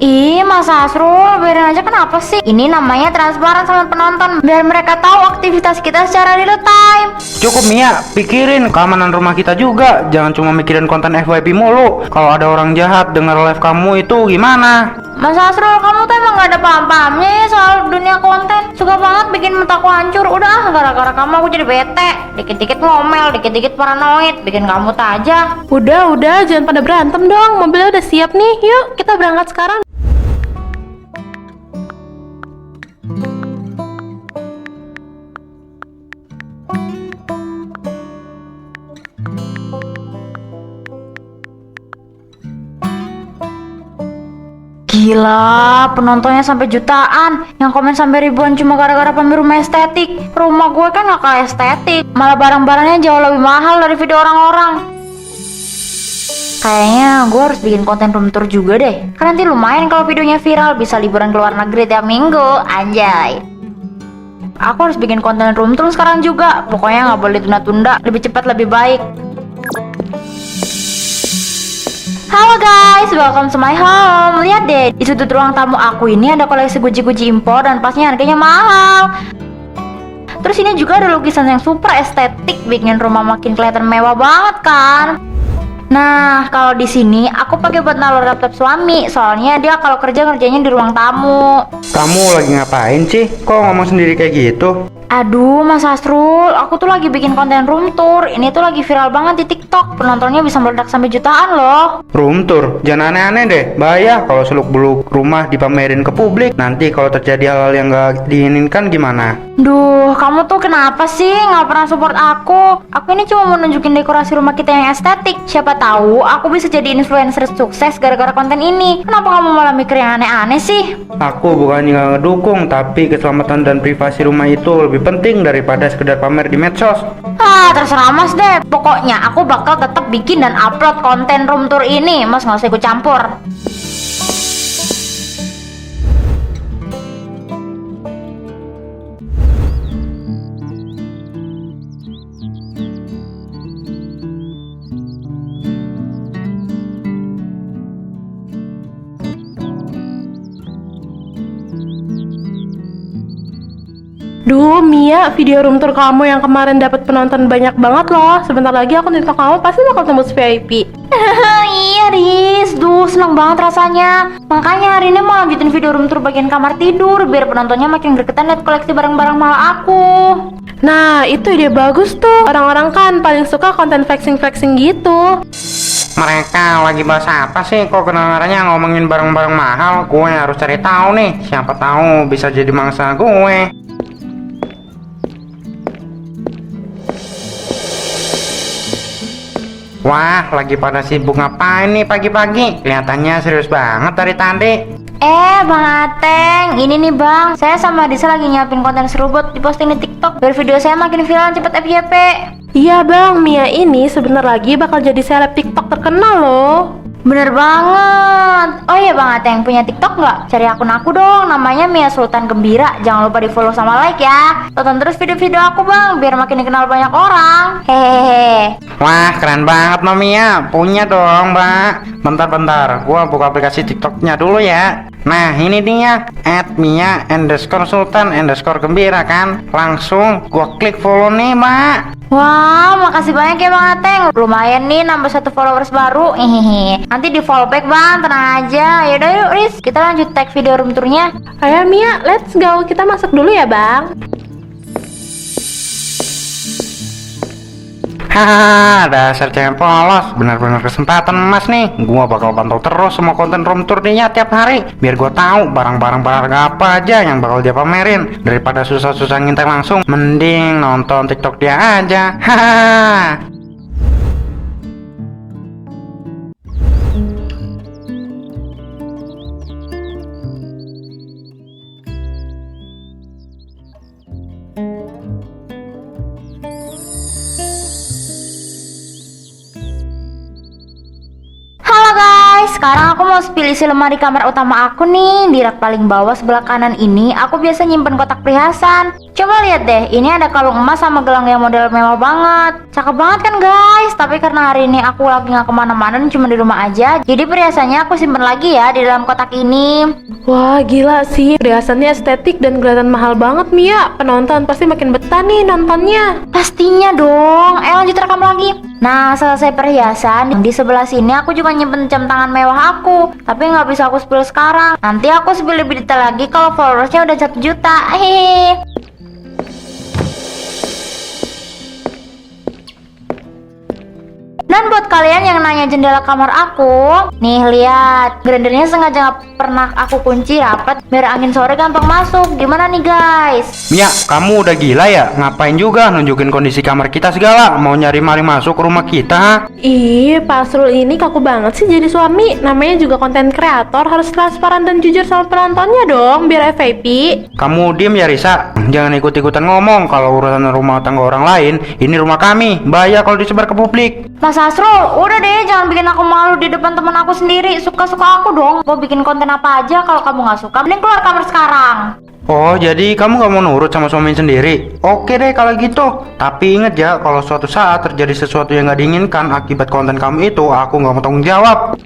Ih, Mas Asrul, biarin aja, kenapa sih? Ini namanya transparan sama penonton, biar mereka tahu aktivitas kita secara real time. Cukup Mia, pikirin keamanan rumah kita juga. Jangan cuma mikirin konten FYP mulu. Kalau ada orang jahat denger live kamu itu gimana? Mas Asrul, kamu tuh emang gak ada paham-pahamnya ya soal dunia konten. Suka banget bikin mataku hancur. Udah, gara-gara kamu aku jadi bete. Dikit-dikit ngomel, dikit-dikit paranoid, bikin kamu aja. Udah, jangan pada berantem dong. Mobilnya udah siap nih. Yuk, kita berangkat sekarang. Gila, penontonnya sampai jutaan, yang komen sampai ribuan cuma gara-gara pamer rumah estetik. Rumah gue kan gak kayak estetik, malah barang-barangnya jauh lebih mahal dari video orang-orang. Kayaknya gue harus bikin konten room tour juga deh. Kan nanti lumayan kalau videonya viral, bisa liburan ke luar negeri tiap minggu, anjay. Aku harus bikin konten room tour sekarang juga. Pokoknya gak boleh tunda-tunda, lebih cepat lebih baik. Halo guys, welcome to my home. Lihat deh, di sudut ruang tamu aku ini ada koleksi guci-guci impor dan pastinya harganya mahal. Terus ini juga ada lukisan yang super estetik, bikin rumah makin kelihatan mewah banget kan. Nah, kalau di sini aku pakai buat naruh laptop suami, soalnya dia kalau kerja kerjanya di ruang tamu. Kamu lagi ngapain sih? Kok ngomong sendiri kayak gitu? Aduh, Mas Asrul, aku tuh lagi bikin konten room tour. Ini tuh lagi viral banget di TikTok. Penontonnya bisa meledak sampai jutaan loh. Room tour? Jangan aneh-aneh deh. Bahaya kalau seluk-beluk rumah dipamerin ke publik. Nanti kalau terjadi hal-hal yang gak diinginkan gimana? Duh, kamu tuh kenapa sih nggak pernah support aku? Aku ini cuma mau nunjukin dekorasi rumah kita yang estetik. Siapa tahu aku bisa jadi influencer sukses gara-gara konten ini. Kenapa kamu malah mikir yang aneh-aneh sih? Aku bukannya gak ngedukung, tapi keselamatan dan privasi rumah itu lebih penting daripada sekedar pamer di medsos. Ah, terserah Mas deh. Pokoknya aku bakal tetap bikin dan upload konten room tour ini. Mas nggak usah ikut campur. Duh, Mia, video room tour kamu yang kemarin dapat penonton banyak banget loh. Sebentar lagi akun TikTok kamu pasti bakal tembus VIP. Iya Riz, duh seneng banget rasanya. Makanya hari ini mau lanjutin video room tour bagian kamar tidur, biar penontonnya makin gregetan lihat koleksi barang-barang mahal aku. Nah, itu ide bagus tuh. Orang-orang kan paling suka konten flexing-flexing gitu. Mereka lagi bahas apa sih? Kok kedengarannya ngomongin barang-barang mahal? Gue harus cari tahu nih. Siapa tahu bisa jadi mangsa gue. Wah, lagi pada sibuk ngapain nih pagi-pagi? Kelihatannya serius banget dari tadi. Bang Ateng, ini nih Bang, saya sama Disa lagi nyiapin konten seru buat diposting di TikTok biar video saya makin viral cepet FYP. Iya bang, Mia ini sebentar lagi bakal jadi seleb TikTok terkenal loh. Bener banget. Oh iya Bang Ateng, punya TikTok nggak? Cari akun aku dong, namanya Mia Sultan Gembira. Jangan lupa di follow sama like ya. Tonton terus video-video aku Bang, biar makin dikenal banyak orang. Hehehe. Wah, keren banget Mia. Punya dong, Mbak. Bentar-bentar, gua buka aplikasi TikToknya dulu ya. Nah, ini dia, @Mia_Sultan_Gembira kan. Langsung gua klik follow nih, Mbak. Wah, makasih banyak ya Bang Ateng. Lumayan nih nambah 1 followers baru. Hehehe. Nanti di follow back Bang, tenang aja. Yaudah yuk Riz, kita lanjut tag video room tournya. Ayo Mia, let's go. Kita masuk dulu ya bang. Hahaha, dasar cewek polos. Benar-benar kesempatan emas nih. Gua bakal pantau terus semua konten room tour dia tiap hari, biar gua tahu barang-barang berharga apa aja yang bakal dia pamerin. Daripada susah-susah ngintai langsung, mending nonton TikTok dia aja. Hahaha. Sekarang aku mau pilih isi lemari kamar utama aku nih. Di rak paling bawah sebelah kanan ini aku biasa nyimpen kotak perhiasan. Coba lihat deh, ini ada kalung emas sama gelang yang model mewah banget. Cakep banget kan guys? Tapi karena hari ini aku lagi nggak kemana-mana, cuma di rumah aja, jadi perhiasannya aku simpen lagi ya di dalam kotak ini. Wah, gila sih. Perhiasannya estetik dan kelihatan mahal banget, Mia. Penonton pasti makin betah nih nontonnya. Pastinya dong. Lanjut rekam lagi. Nah, selesai perhiasan, di sebelah sini aku juga nyimpen jam tangan mewah aku. Tapi nggak bisa aku spill sekarang. Nanti aku spill lebih detail lagi kalau followersnya udah 1 juta. Hehehe. Dan buat kalian yang nanya jendela kamar aku, nih lihat, grindernya sengaja nggak pernah aku kunci rapat biar angin sore gampang masuk. Gimana nih guys? Mia, kamu udah gila ya? Ngapain juga nunjukin kondisi kamar kita segala? Mau nyari maling masuk ke rumah kita? Ha? Ih, Pak Asrul ini kaku banget sih jadi suami. Namanya juga konten kreator, harus transparan dan jujur sama penontonnya dong, biar FVP. Kamu diem ya Risa, jangan ikut-ikutan ngomong kalau urusan rumah tangga orang lain. Ini rumah kami, bahaya kalau disebar ke publik. Mas Asrul, udah deh, jangan bikin aku malu di depan teman aku sendiri. Suka-suka aku dong. Mau bikin konten apa aja, kalau kamu nggak suka, mending keluar kamar sekarang. Oh, jadi kamu gak mau nurut sama suami sendiri? Oke deh kalau gitu. Tapi inget ya, kalau suatu saat terjadi sesuatu yang gak diinginkan akibat konten kamu itu, aku gak mau tanggung jawab.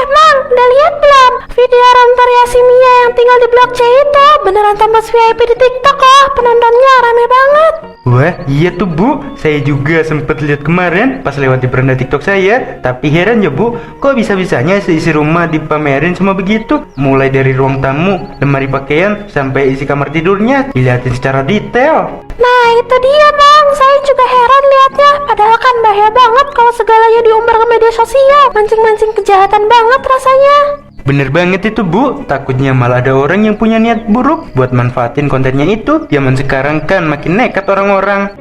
Mang, udah lihat belum? Video Rontor Yasimia yang tinggal di blok C itu beneran tembus VIP di TikTok loh. Penontonnya rame banget. Wah, iya tuh Bu, saya juga sempat lihat kemarin pas lewat di beranda TikTok saya. Tapi heran ya Bu, kok bisa-bisanya seisi rumah dipamerin semua begitu? Mulai dari ruang tamu, lemari pakaian, sampai isi kamar tidurnya dilihatin secara detail. Nah itu dia Bang, saya juga heran liatnya. Padahal kan bahaya banget kalau segalanya diumbar ke media sosial. Mancing-mancing kejahatan banget rasanya. Bener banget itu Bu, takutnya malah ada orang yang punya niat buruk buat manfaatin kontennya itu. Zaman sekarang kan makin nekat orang-orang.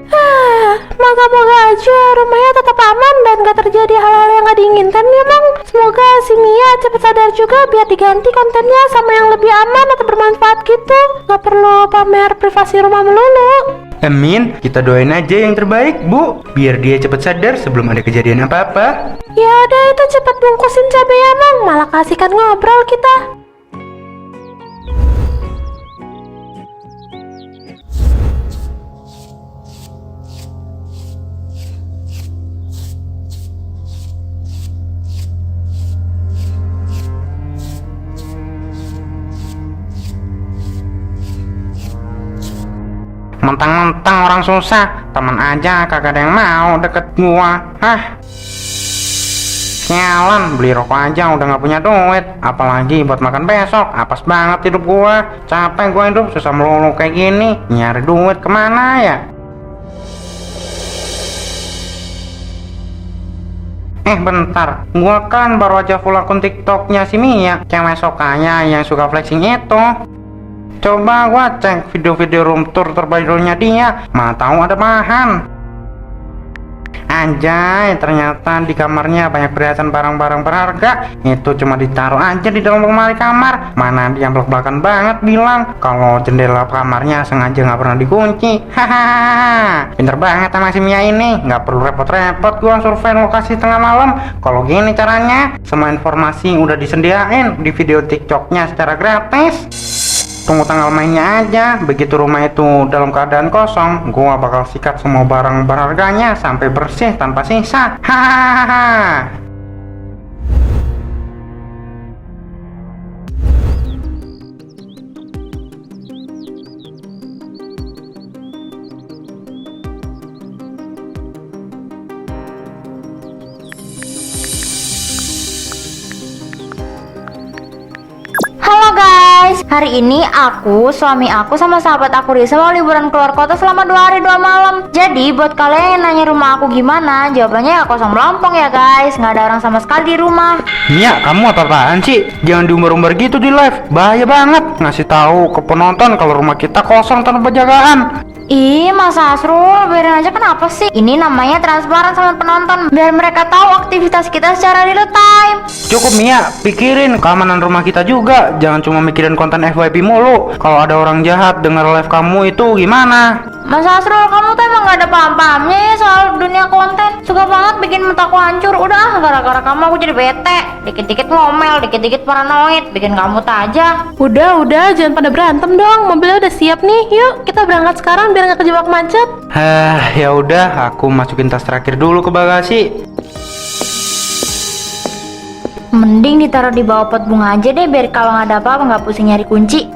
Moga-moga aja rumahnya tetap aman dan gak terjadi hal-hal yang gak diinginkan ya Bang. Semoga si Mia cepet sadar juga biar diganti kontennya sama yang lebih aman atau bermanfaat gitu. Gak perlu pamer privasi rumah melulu. Amin, kita doain aja yang terbaik Bu, biar dia cepet sadar sebelum ada kejadian apa-apa. Ya udah itu cepet bungkusin cabai ya Bang, malah kasihkan ngobrol kita. Mentang-mentang orang susah, temen aja kagak ada yang mau deket gua. Sialan, beli rokok aja udah gak punya duit, apalagi buat makan besok. Apes banget hidup gua, capek gua hidup susah melulu kayak gini. Nyari duit kemana ya? Bentar, gua kan baru aja full akun TikToknya si Mia, cewek sokanya yang suka flexing itu. Coba gua cek video-video room tour terbarunya dia, mana tahu ada bahan. Anjay, ternyata di kamarnya banyak perhiasan barang-barang berharga. Itu cuma ditaruh aja di dalam lemari kamar. Mana dia belak-belakan banget bilang kalau jendela kamarnya sengaja nggak pernah dikunci. Hahaha, pinter banget sama si Mia ini. Nggak perlu repot-repot gua survei lokasi tengah malam. Kalau gini caranya, semua informasi udah disediain di video TikToknya secara gratis. Tunggu tanggal mainnya aja. Begitu rumah itu dalam keadaan kosong, gua bakal sikat semua barang berharganya sampai bersih tanpa sisa. Hahaha. Halo guys, hari ini aku, suami aku, sama sahabat aku Risa mau liburan keluar kota selama 2 hari 2 malam. Jadi buat kalian yang nanya rumah aku gimana, jawabannya ya kosong melompong ya guys. Nggak ada orang sama sekali di rumah. Mia, kamu apa-apaan sih? Jangan diumbar-umbar gitu di live, bahaya banget ngasih tahu ke penonton kalau rumah kita kosong tanpa penjagaan. Ih, Mas Asrul, biarin aja, kenapa sih? Ini namanya transparan sama penonton, biar mereka tahu aktivitas kita secara real time. time. Cukup Mia, pikirin keamanan rumah kita juga. Jangan cuma mikirin konten FYP mulu. Kalau ada orang jahat denger live kamu itu gimana? Mas Asrul, kamu tuh emang gak ada paham-pahamnya ya soal dunia konten. Suka banget bikin mataku hancur. Udah, gara-gara kamu aku jadi bete. Dikit-dikit ngomel, dikit-dikit paranoid, bikin kamu aja. Udah, jangan pada berantem dong. Mobilnya udah siap nih. Yuk, kita berangkat sekarang biar nggak kejebak macet. Ya udah, aku masukin tas terakhir dulu ke bagasi. Mending ditaruh di bawah pot bunga aja deh, biar kalau nggak ada apa-apa nggak pusing nyari kunci.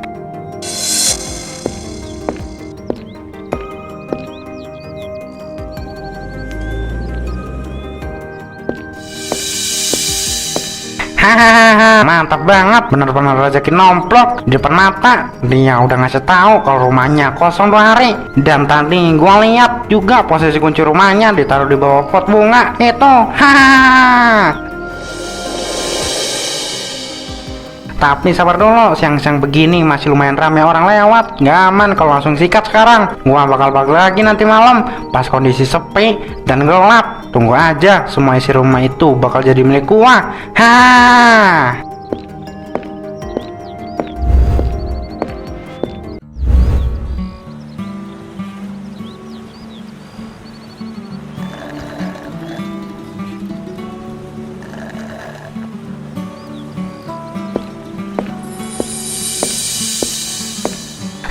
Hahaha, mantap banget, bener-bener rezeki nomplok di depan mata. Dia udah ngasih tahu kalau rumahnya kosong 2 hari. Dan tadi gua lihat juga posisi kunci rumahnya ditaruh di bawah pot bunga itu. Hahaha. Tapi sabar dulu, siang-siang begini masih lumayan ramai orang lewat. Gak aman kalau langsung sikat sekarang. Gua bakal balik lagi nanti malam pas kondisi sepi dan gelap. Tunggu aja, semua isi rumah itu bakal jadi milik gua. Ha.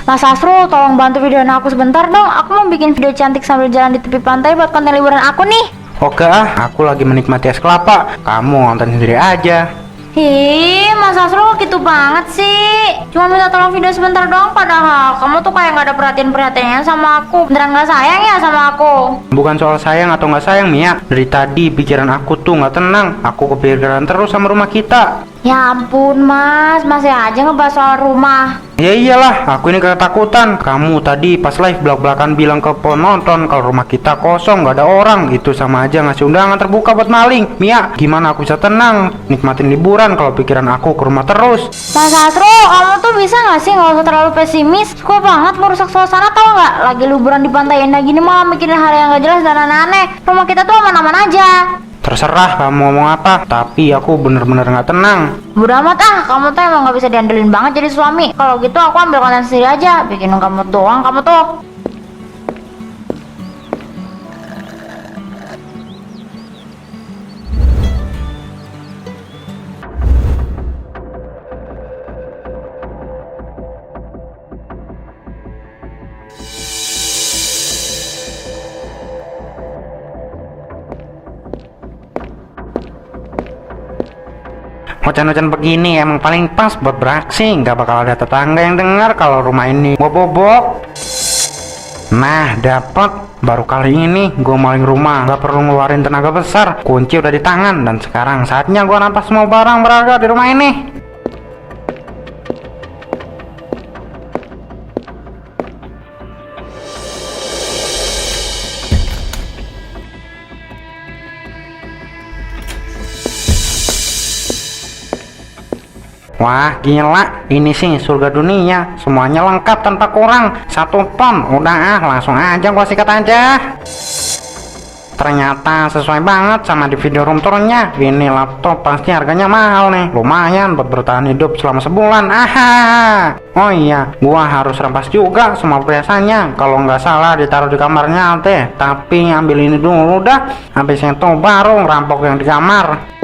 Mas Asrul, tolong bantu videoin aku sebentar dong. Aku mau bikin video cantik sambil jalan di tepi pantai buat konten liburan aku nih. Oke aku lagi menikmati es kelapa. Kamu nonton sendiri aja. Ih, Mas Asrul gitu banget sih. Cuma minta tolong video sebentar doang, padahal kamu tuh kayak gak ada perhatian-perhatiannya sama aku. Beneran gak sayang ya sama aku? Bukan soal sayang atau nggak sayang Mia. Dari tadi pikiran aku tuh nggak tenang. Aku kepikiran terus sama rumah kita. Ya ampun mas, masih aja ngebahas soal rumah. Ya iyalah, aku ini ketakutan. Kamu tadi pas live belak-belakan bilang ke penonton kalau rumah kita kosong, nggak ada orang. Itu sama aja ngasih undangan terbuka buat maling. Mia, gimana aku bisa tenang nikmatin liburan kalau pikiran aku ke rumah terus? Mas Asrul, kamu tuh bisa nggak sih nggak usah terlalu pesimis? Suka banget merusak suasana, tau nggak? Lagi liburan di pantai indah gini malah mikirin hal yang nggak jelas dan aneh-aneh. Rumah kita tuh aman-aman aja. Terserah kamu ngomong apa, tapi aku bener-bener nggak tenang. Bodo amat ah, kamu tuh emang gak bisa diandelin banget jadi suami. Kalau gitu aku ambil konten sendiri aja, bikin kamu doang kamu tuh. Hujan-hujan begini emang paling pas buat beraksi. Nggak bakal ada tetangga yang dengar kalau rumah ini gua bobok. Nah dapet, baru kali ini gua maling rumah nggak perlu ngeluarin tenaga besar. Kunci udah di tangan dan sekarang saatnya gua rampas semua barang berharga di rumah ini. Wah gila, ini sih surga dunia. Semuanya lengkap tanpa kurang. 1 ton, udah langsung aja gua sikat aja. Ternyata sesuai banget sama di video room tournya. Ini laptop pasti harganya mahal nih. Lumayan buat bertahan hidup selama sebulan. Oh iya, gua harus rampas juga semua perhiasannya. Kalau nggak salah ditaruh di kamarnya teh. Tapi ambil ini dulu dah. Habis itu baru ngerampok yang di kamar.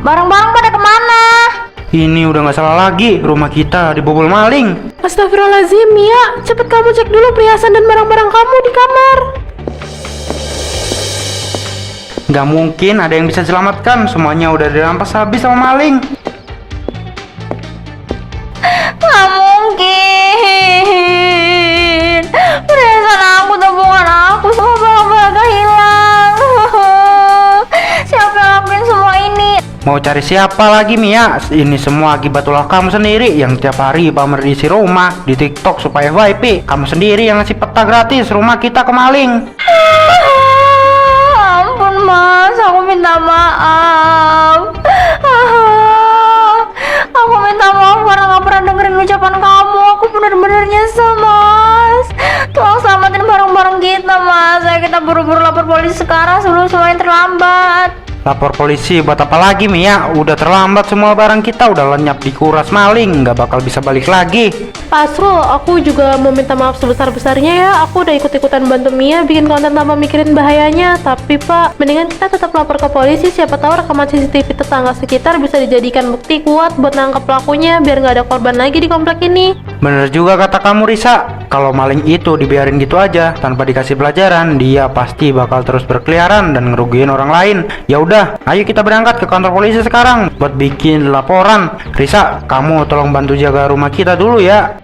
Barang-barang pada kemana? Ini udah nggak salah lagi, rumah kita dibobol maling. Astagfirullahaladzim, Mia. Cepet kamu cek dulu perhiasan dan barang-barang kamu di kamar. Nggak mungkin ada yang bisa selamatkan. Semuanya udah dirampas habis sama maling. Nggak mungkin. Perhiasan aku, tabungan aku, semua barang-barang hilang. Siapa yang lakuin semua ini? Mau cari siapa lagi Mia? Ini semua akibat ulah kamu sendiri yang tiap hari pamer di isi rumah di TikTok supaya FYP. Kamu sendiri yang ngasih peta gratis rumah kita ke maling. Ampun mas, aku minta maaf. Aku minta maaf karena gak pernah dengerin ucapan kamu. Aku bener-bener nyesel mas. Tolong selamatin barang-barang kita mas. Ayo kita buru-buru lapor polisi sekarang sebelum semuanya terlambat. Lapor polisi buat apa lagi Mia? Udah terlambat, semua barang kita udah lenyap dikuras maling, nggak bakal bisa balik lagi. Pak Asrul, aku juga mau minta maaf sebesar-besarnya ya. Aku udah ikut-ikutan bantu Mia bikin konten tanpa mikirin bahayanya. Tapi Pak, mendingan kita tetap lapor ke polisi. Siapa tahu rekaman CCTV tetangga sekitar bisa dijadikan bukti kuat buat nangkep pelakunya biar nggak ada korban lagi di komplek ini. Bener juga kata kamu Risa. Kalau maling itu dibiarin gitu aja tanpa dikasih pelajaran, dia pasti bakal terus berkeliaran dan ngerugiin orang lain. Ya udah, ayo kita berangkat ke kantor polisi sekarang buat bikin laporan. Risa, kamu tolong bantu jaga rumah kita dulu ya.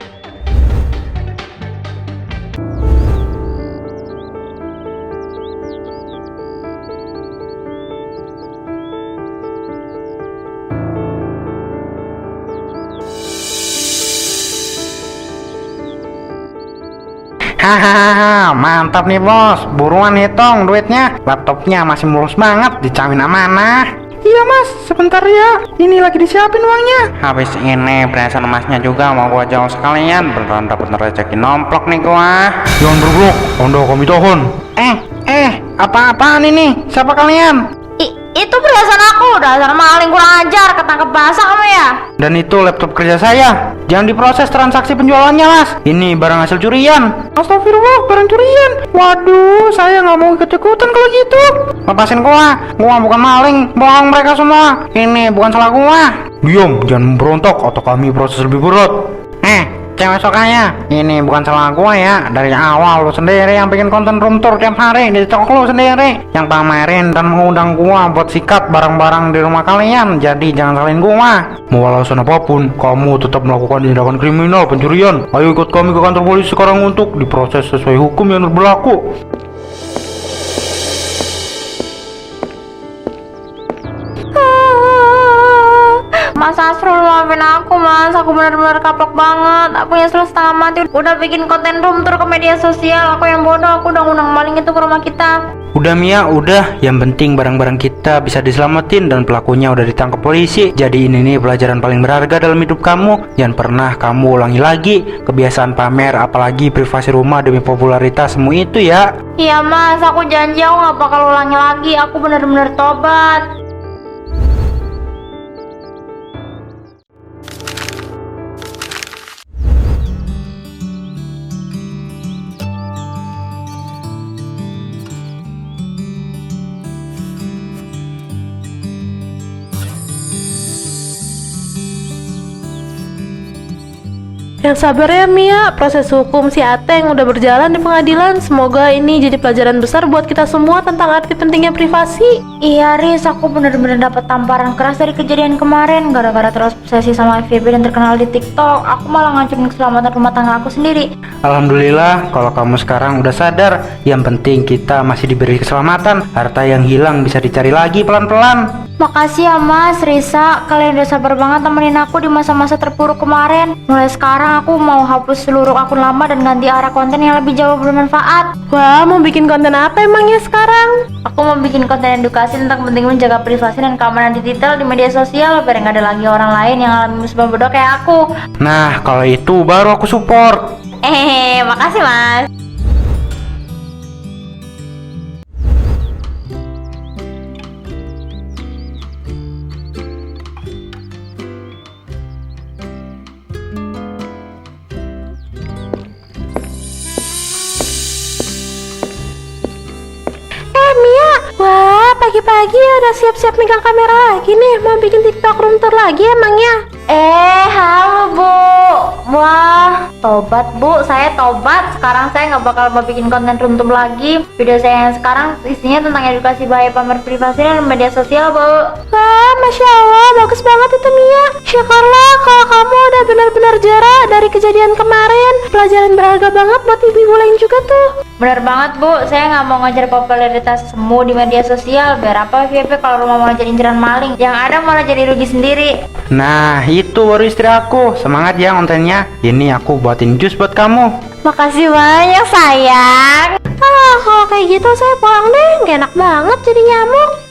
Hahaha, mantap nih bos. Buruan hitung duitnya. Laptopnya masih mulus banget, dijamin amanah. Iya mas, sebentar ya. Ini lagi disiapin uangnya. Habis ini perhiasan emasnya juga mau gua jauh sekalian. Beneran dapet rezeki nomplok nih gua. Jangan bergelok, anda kami tahan. Apa-apaan ini? Siapa kalian? Itu perhiasan aku. Dasar maling kurang ajar, ketangkep basah kamu ya. Dan itu laptop kerja saya. Jangan diproses transaksi penjualannya mas. Ini barang hasil curian. Astagfirullah, barang curian. Waduh, saya nggak mau ikut-ikutan kalau gitu. Lepasin gua bukan maling. Bohong mereka semua. Ini bukan salah gua. Diam, jangan memberontak atau kami proses lebih berat. Cewek sokanya, ini bukan salah gua ya. Dari awal lu sendiri yang bikin konten room tour tiap hari di TikTok lu sendiri, yang pamerin dan mengundang gua buat sikat barang-barang di rumah kalian. Jadi jangan salahin gua. Mau alasan apapun, kamu tetap melakukan tindakan kriminal pencurian. Ayo ikut kami ke kantor polisi sekarang untuk diproses sesuai hukum yang berlaku. Mas Asrul, maafin aku mas. Aku benar-benar kapok banget. Aku nyesel setengah mati udah bikin konten room tour ke media sosial. Aku yang bodoh, aku udah ngundang maling itu ke rumah kita. Udah Mia, udah. Yang penting barang-barang kita bisa diselamatin dan pelakunya udah ditangkap polisi. Jadi ini nih pelajaran paling berharga dalam hidup kamu. Jangan pernah kamu ulangi lagi kebiasaan pamer, apalagi privasi rumah demi popularitas semua itu ya. Iya mas, aku janji aku gak bakal ulangi lagi. Aku benar-benar tobat. Yang sabar ya Mia, proses hukum si Ateng udah berjalan di pengadilan. Semoga ini jadi pelajaran besar buat kita semua tentang arti pentingnya privasi. Iya Riz, aku bener-bener dapat tamparan keras dari kejadian kemarin. Gara-gara terobsesi sama FYP dan terkenal di TikTok, aku malah ngancurin keselamatan rumah tangga aku sendiri. Alhamdulillah kalau kamu sekarang udah sadar. Yang penting kita masih diberi keselamatan. Harta yang hilang bisa dicari lagi pelan-pelan. Makasih ya Mas, Risa, kalian udah sabar banget temenin aku di masa-masa terpuruk kemarin. Mulai sekarang aku mau hapus seluruh akun lama dan ganti arah konten yang lebih jauh bermanfaat. Wah, mau bikin konten apa emangnya sekarang? Aku mau bikin konten edukasi tentang pentingnya menjaga privasi dan keamanan digital di media sosial biar nggak ada lagi orang lain yang alami musibah bodoh kayak aku. Nah, kalau itu baru aku support. Makasih Mas. Mia, wah pagi-pagi udah siap-siap megang kamera lagi nih. Mau bikin TikTok room tour lagi emangnya? Halo Bu. Wah, tobat Bu, saya tobat. Sekarang saya nggak bakal mau bikin konten runtum lagi. Video saya yang sekarang isinya tentang edukasi bahaya pamer privasi dan media sosial Bu. Wah, Masya Allah, bagus banget itu Mia. Syukurlah kalau kamu udah benar-benar jarak dari kejadian kemarin. Pelajaran berharga banget buat ibu-ibu lain juga tuh. Bener banget Bu, saya nggak mau ngejar popularitas semu di media sosial. Biar apa FYP kalau rumah malah jadi inceran maling. Yang ada malah jadi rugi sendiri. Nah, itu baru istri aku. Semangat ya kontennya. Ini aku buatin jus buat kamu. Makasih banyak sayang. Kalau kayak gitu saya pulang deh, gak enak banget jadi nyamuk.